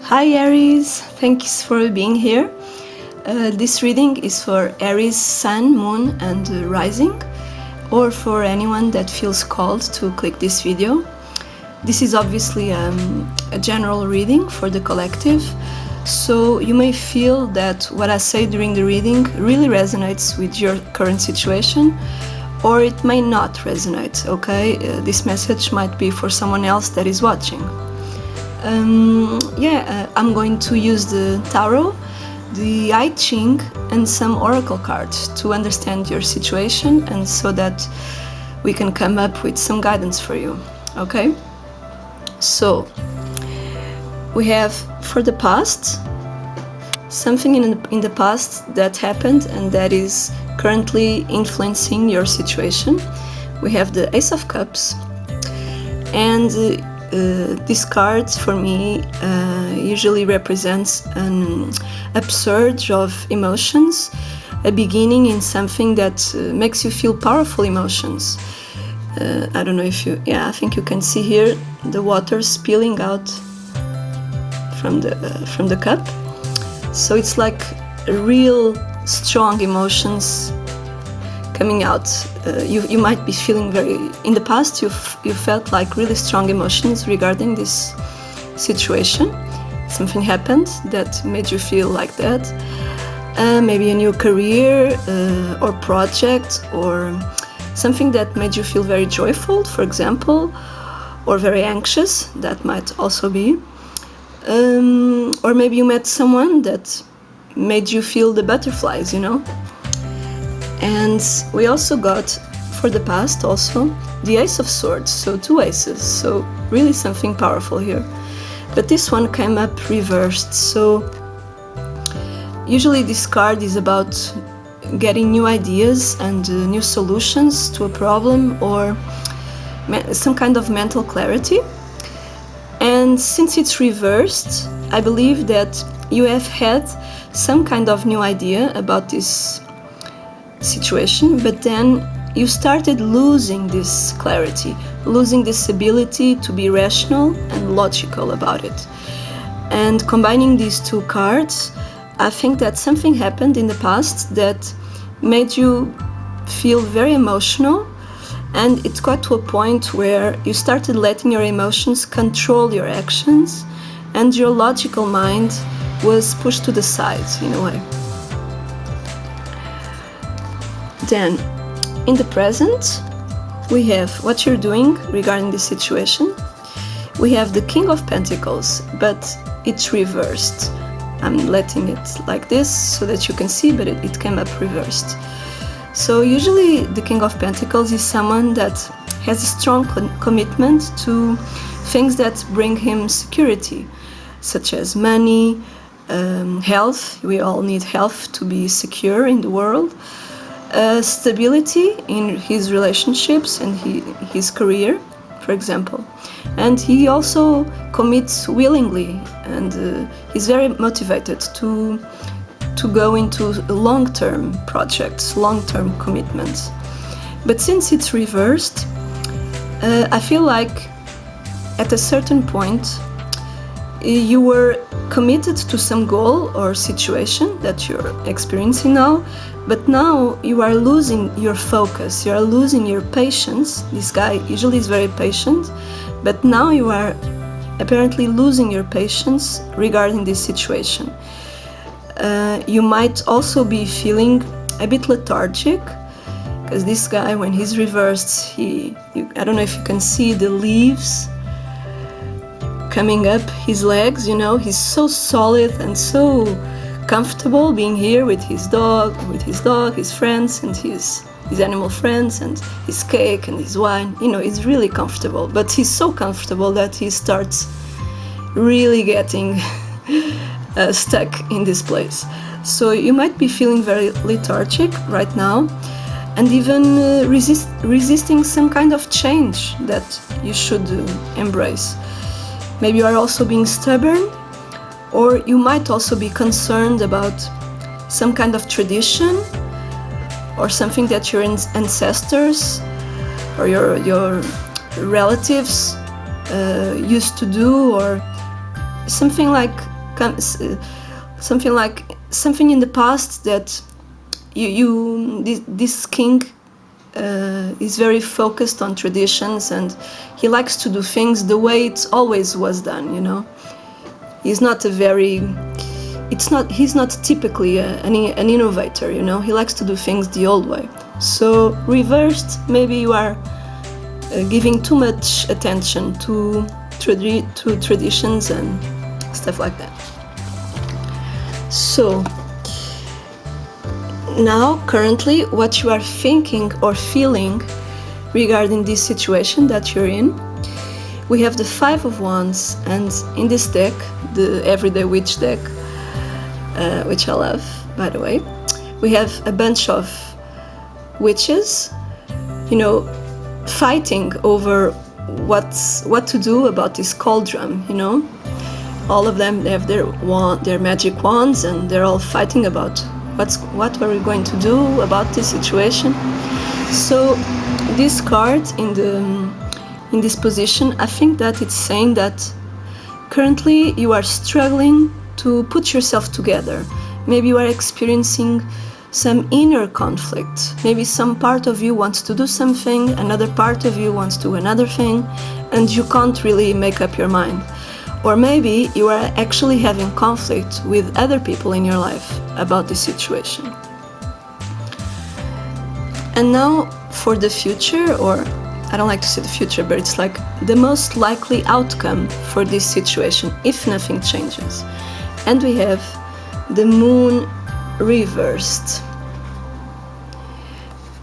Hi Aries, thanks for being here. This reading is for Aries Sun, Moon and Rising, or for anyone that feels called to click this video. This is obviously a general reading for the collective, so you may feel that what I say during the reading really resonates with your current situation, or it may not resonate, okay? This message might be for someone else that is watching. I'm going to use the tarot, the Ching and some oracle cards to understand your situation and so that we can come up with some guidance for you, okay? So, we have for the past, something in the past that happened and that is currently influencing your situation. We have the Ace of Cups, and this card for me usually represents an upsurge of emotions, a beginning in something that makes you feel powerful emotions. I don't know if you, I think you can see here the water spilling out from the cup. So it's like real strong emotions coming out. You might be feeling in the past you felt like really strong emotions regarding this situation. Something happened that made you feel like that. Maybe a new career or project, or something that made you feel very joyful, for example, or very anxious, that might also be. Or maybe you met someone that made you feel the butterflies, you know? And we also got, for the past also, the Ace of Swords, so two aces, so really something powerful here. But this one came up reversed, so usually this card is about getting new ideas and new solutions to a problem or some kind of mental clarity. And since it's reversed, I believe that you have had some kind of new idea about this situation, but then you started losing this clarity, losing this ability to be rational and logical about it. And combining these two cards, I think that something happened in the past that made you feel very emotional, and it got to a point where you started letting your emotions control your actions, and your logical mind was pushed to the side in a way. Then, in the present, we have what you're doing regarding the situation. We have the King of Pentacles, but it's reversed. I'm letting it like this so that you can see, but it came up reversed. So usually the King of Pentacles is someone that has a strong commitment to things that bring him security, such as money, health. We all need health to be secure in the world. Stability in his relationships and his career, for example. And he also commits willingly, and he's very motivated to go into long-term projects, long-term commitments. But since it's reversed, I feel like at a certain point you were committed to some goal or situation that you're experiencing now, but now you are losing your focus, you are losing your patience. This guy usually is very patient, but now you are apparently losing your patience regarding this situation. You might also be feeling a bit lethargic, because this guy, when he's reversed, I don't know if you can see the leaves coming up his legs, you know, he's so solid and so comfortable being here with his dog, his friends and his animal friends and his cake and his wine, you know, he's really comfortable, but he's so comfortable that he starts really getting stuck in this place. So you might be feeling very lethargic right now, and even resisting some kind of change that you should embrace. Maybe you are also being stubborn, or you might also be concerned about some kind of tradition or something that your ancestors or your relatives used to do, or something like something in the past that this king is very focused on traditions, and he likes to do things the way it always was done, you know. He's not typically an innovator, you know. He likes to do things the old way. So reversed, maybe you are giving too much attention to traditions and stuff like that. So now, currently, what you are thinking or feeling regarding this situation that you're in, we have the 5 of Wands, and in this deck, the Everyday Witch deck, which I love, by the way, we have a bunch of witches, you know, fighting over what to do about this cauldron, you know. All of them, they have their magic wands, and they're all fighting about what are we going to do about this situation. So this card in this position, I think that it's saying that currently you are struggling to put yourself together. Maybe you are experiencing some inner conflict. Maybe some part of you wants to do something, another part of you wants to do another thing, and you can't really make up your mind. Or maybe you are actually having conflict with other people in your life about this situation. And now for the future, or I don't like to say the future, but it's like the most likely outcome for this situation if nothing changes. And we have the Moon reversed.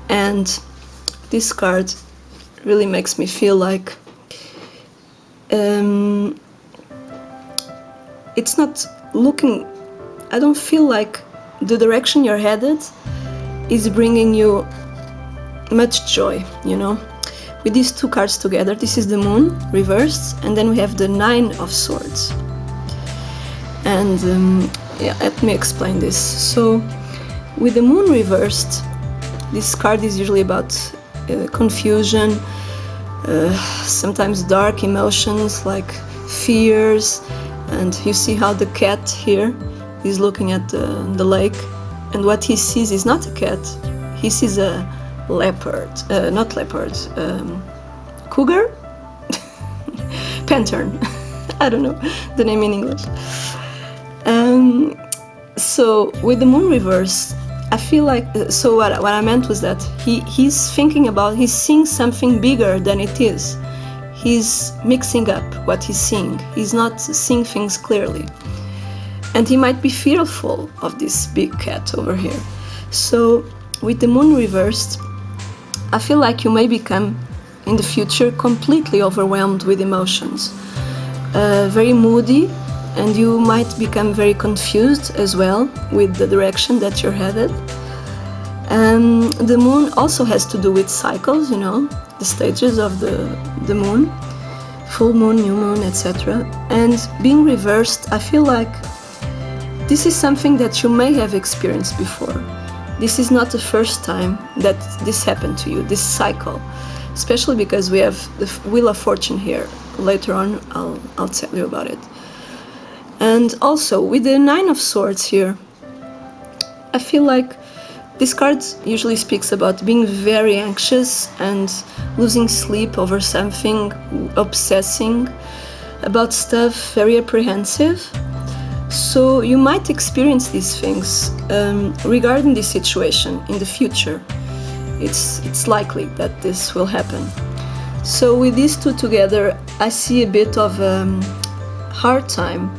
And this card really makes me feel like it's not looking, I don't feel like the direction you're headed is bringing you much joy, you know. With these 2 cards together, this is the Moon reversed, and then we have the 9 of Swords. And yeah, let me explain this. So with the Moon reversed, this card is usually about confusion, sometimes dark emotions like fears. And you see how the cat here is looking at the lake, and what he sees is not a cat, he sees a leopard, not leopard, cougar? Panther, I don't know the name in English. So with the Moon reverse, I feel like, so what I meant was that he's seeing something bigger than it is. He's mixing up what he's seeing. He's not seeing things clearly. And he might be fearful of this big cat over here. So with the Moon reversed, I feel like you may become in the future completely overwhelmed with emotions, very moody, and you might become very confused as well with the direction that you're headed. The Moon also has to do with cycles, you know, the stages of the moon, full moon, new moon, etc. And being reversed, I feel like this is something that you may have experienced before. This is not the first time that this happened to you, this cycle, especially because we have the Wheel of Fortune here. Later on, I'll tell you about it. And also with the 9 of Swords here, I feel like this card usually speaks about being very anxious and losing sleep over something, obsessing about stuff, very apprehensive. So you might experience these things regarding this situation in the future. It's likely that this will happen. So with these 2 together, I see a bit of hard time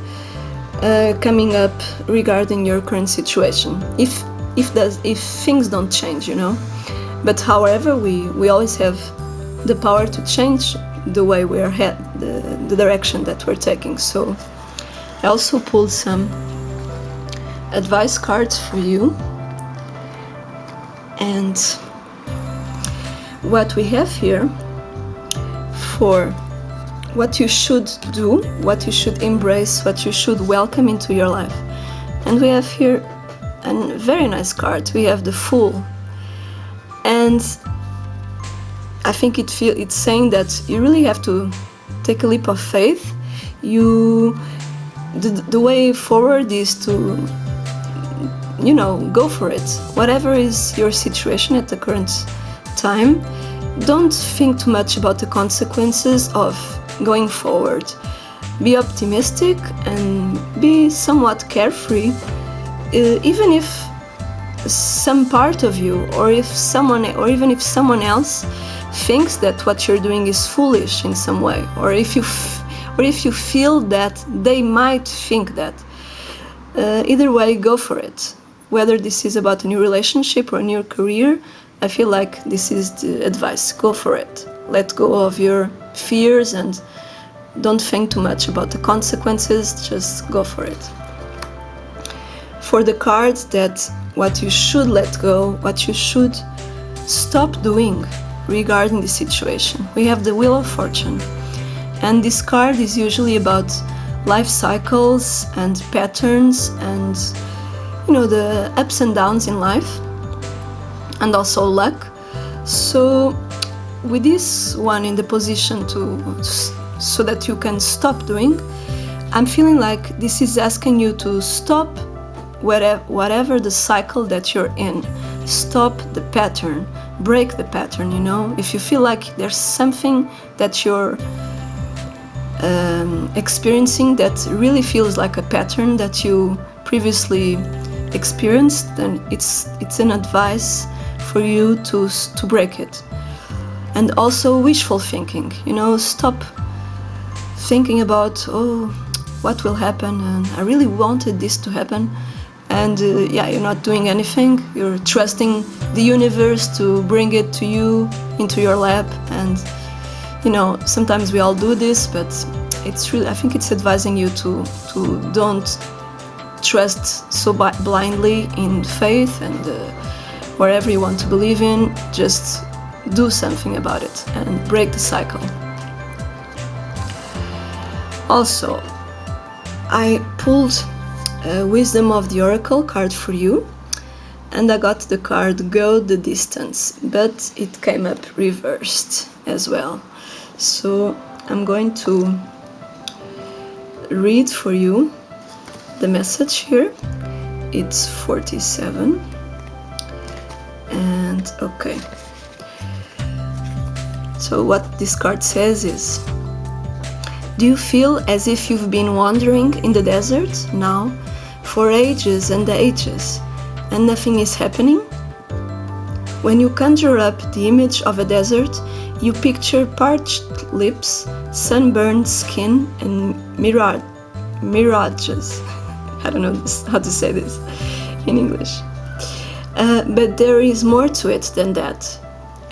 coming up regarding your current situation. If things don't change, you know. But however, we always have the power to change the way we are the direction that we're taking. So I also pulled some advice cards for you. And what we have here for what you should do, what you should embrace, what you should welcome into your life. And we have here a very nice card. We have the Fool. And I think it's saying that you really have to take a leap of faith. You the way forward is to, you know, go for it. Whatever is your situation at the current time, don't think too much about the consequences of going forward. Be optimistic and be somewhat carefree, even if some part of you, or even if someone else thinks that what you're doing is foolish in some way, or if you feel that they might think that. Either way, go for it. Whether this is about a new relationship or a new career, I feel like this is the advice. Go for it. Let go of your fears and don't think too much about the consequences, just go for it. For the cards that what you should let go, what you should stop doing regarding the situation, we have the Wheel of Fortune. And this card is usually about life cycles and patterns and, you know, the ups and downs in life, and also luck. So with this one in the position so that you can stop doing, I'm feeling like this is asking you to stop whatever the cycle that you're in. Stop the pattern, break the pattern, you know. If you feel like there's something that you're experiencing that really feels like a pattern that you previously experienced, then it's an advice for you to break it. And also wishful thinking, you know, stop thinking about, oh, what will happen, and I really wanted this to happen, and you're not doing anything. You're trusting the universe to bring it to you into your lap. And you know, sometimes we all do this, but it's really, I think it's advising you to don't trust so blindly in faith and wherever you want to believe in. Just do something about it and break the cycle. Also, I pulled Wisdom of the Oracle card for you, and I got the card Go the Distance, but it came up reversed as well. So I'm going to read for you the message here. It's 47. And okay. So what this card says is, do you feel as if you've been wandering in the desert now for ages and ages and nothing is happening? When you conjure up the image of a desert, you picture parched lips, sunburned skin, and mirages. I don't know how to say this in English. But there is more to it than that.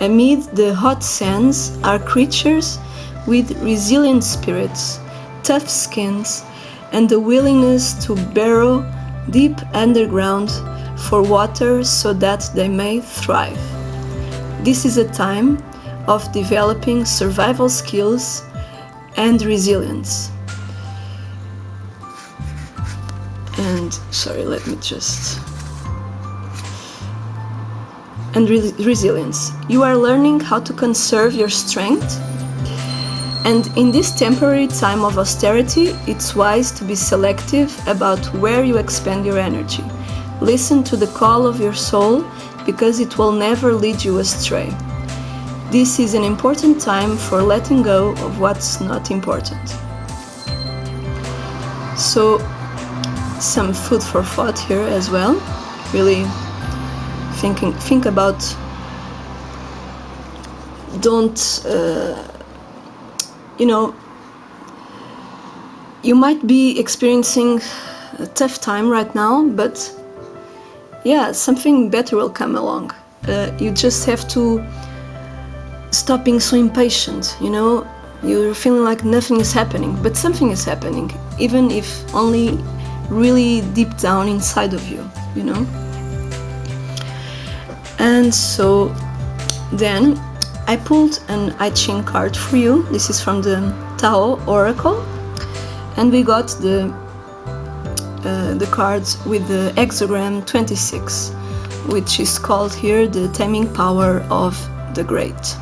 Amid the hot sands are creatures with resilient spirits, tough skins, and the willingness to burrow deep underground for water so that they may thrive. This is a time of developing survival skills and resilience. And resilience. You are learning how to conserve your strength. And in this temporary time of austerity, it's wise to be selective about where you expend your energy. Listen to the call of your soul, because it will never lead you astray. This is an important time for letting go of what's not important. So, some food for thought here as well. Really think about, don't you might be experiencing a tough time right now, but something better will come along. You just have to stop being so impatient, You're feeling like nothing is happening, but something is happening, even if only really deep down inside of you, And so then I pulled an I Ching card for you. This is from the TAO Oracle, and we got the cards with the hexagram 26, which is called here the taming power of the great.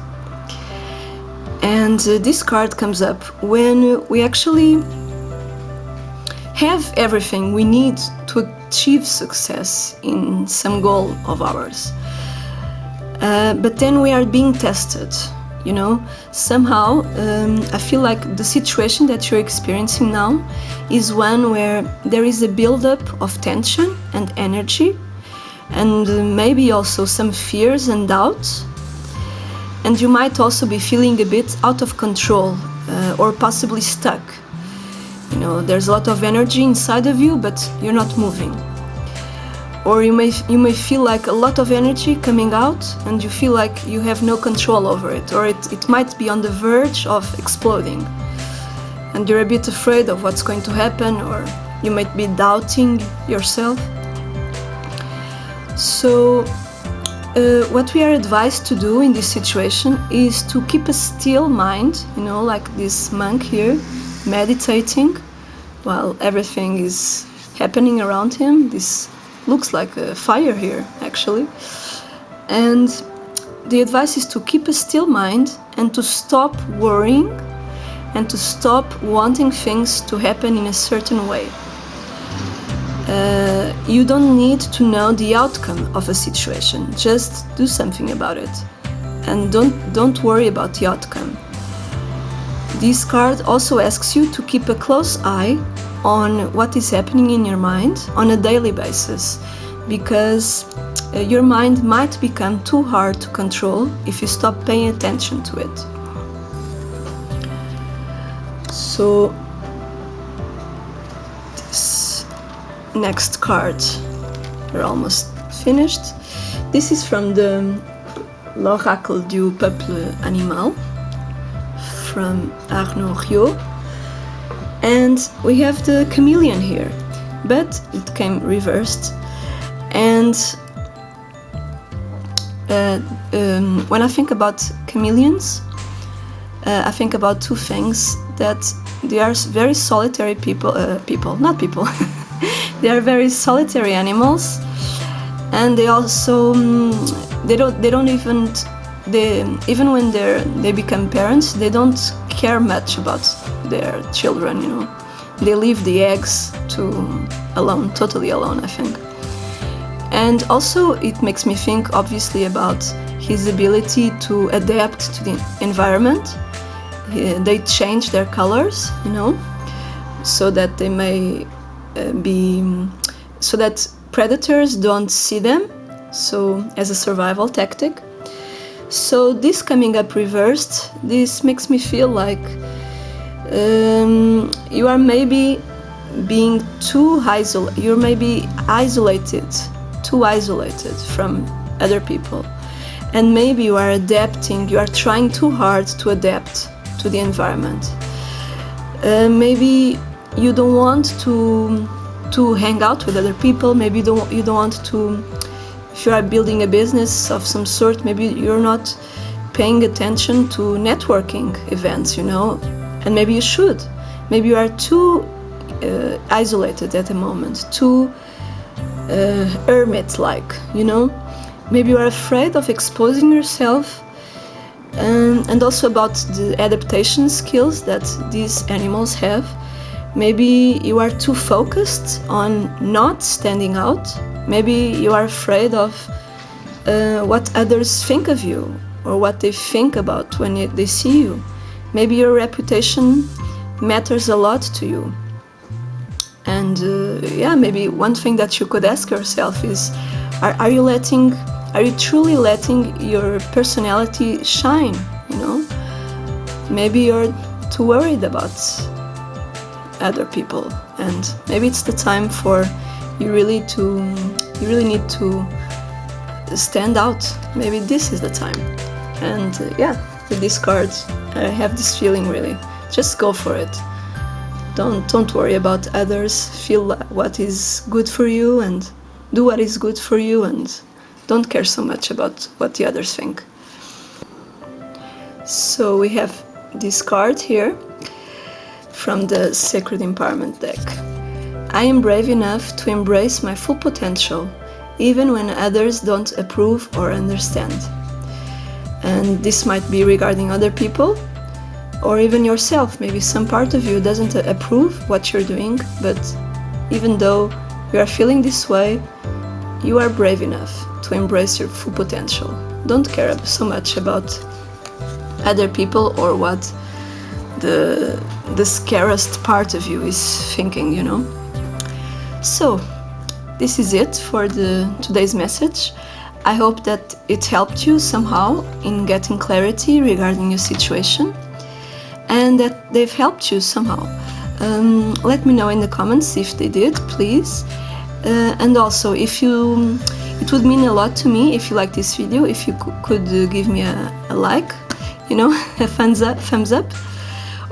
And this card comes up when we actually have everything we need to achieve success in some goal of ours. But then we are being tested, you know. Somehow, I feel like the situation that you're experiencing now is one where there is a buildup of tension and energy, and maybe also some fears and doubts. And you might also be feeling a bit out of control, or possibly stuck. You know, there's a lot of energy inside of you, but you're not moving. Or you may feel like a lot of energy coming out, and you feel like you have no control over it, or it might be on the verge of exploding. And you're a bit afraid of what's going to happen, or you might be doubting yourself. So what we are advised to do in this situation is to keep a still mind, you know, like this monk here, meditating while everything is happening around him. This looks like a fire here, actually. And the advice is to keep a still mind and to stop worrying and to stop wanting things to happen in a certain way. You don't need to know the outcome of a situation. Just do something about it, and don't worry about the outcome. This card also asks you to keep a close eye on what is happening in your mind on a daily basis, because your mind might become too hard to control if you stop paying attention to it. So this next card, we're almost finished. This is from the L'Oracle du Peuple Animal from ARIES. And we have the chameleon here, but it came reversed. And when I think about chameleons, I think about two things: that they are very solitary not people. They are very solitary animals, and they also even when they become parents, they don't care much about their children, you know. They leave the eggs totally alone, I think. And also it makes me think, obviously, about his ability to adapt to the environment. They change their colors, you know, so that they may so that predators don't see them, so as a survival tactic. So this coming up reversed, this makes me feel like you are maybe being too isolated. You're maybe too isolated from other people, and maybe you are adapting. You are trying too hard to adapt to the environment. Maybe you don't want to hang out with other people. Maybe you don't want to. If you are building a business of some sort, maybe you're not paying attention to networking events, you know, and maybe you should. Maybe you are too isolated at the moment, too hermit-like, you know. Maybe you are afraid of exposing yourself, and also about the adaptation skills that these animals have. Maybe you are too focused on not standing out. Maybe you are afraid of what others think of you, or what they think about when they see you. Maybe your reputation matters a lot to you. And maybe one thing that you could ask yourself is, are you truly letting your personality shine, you know? Maybe you're too worried about other people, and maybe it's the time for you really need to stand out. Maybe this is the time. And with these cards, I have this feeling, really, just go for it. Don't worry about others. Feel what is good for you and do what is good for you, and don't care so much about what the others think. So we have this card here from the Sacred Empowerment deck. I am brave enough to embrace my full potential, even when others don't approve or understand. And this might be regarding other people, or even yourself. Maybe some part of you doesn't approve what you're doing, but even though you are feeling this way, you are brave enough to embrace your full potential. Don't care so much about other people or what the scariest part of you is thinking, you know. So this is it for today's message. I hope that it helped you somehow in getting clarity regarding your situation, and that they've helped you somehow. Let me know in the comments if they did, please. And also, it would mean a lot to me if you like this video, if you could give me a like, you know, a thumbs up,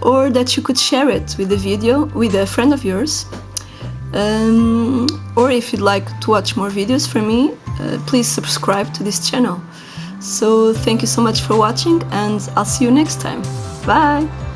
or that you could share it with the video with a friend of yours. Or if you'd like to watch more videos from me, please subscribe to this channel. So thank you so much for watching, and I'll see you next time. Bye!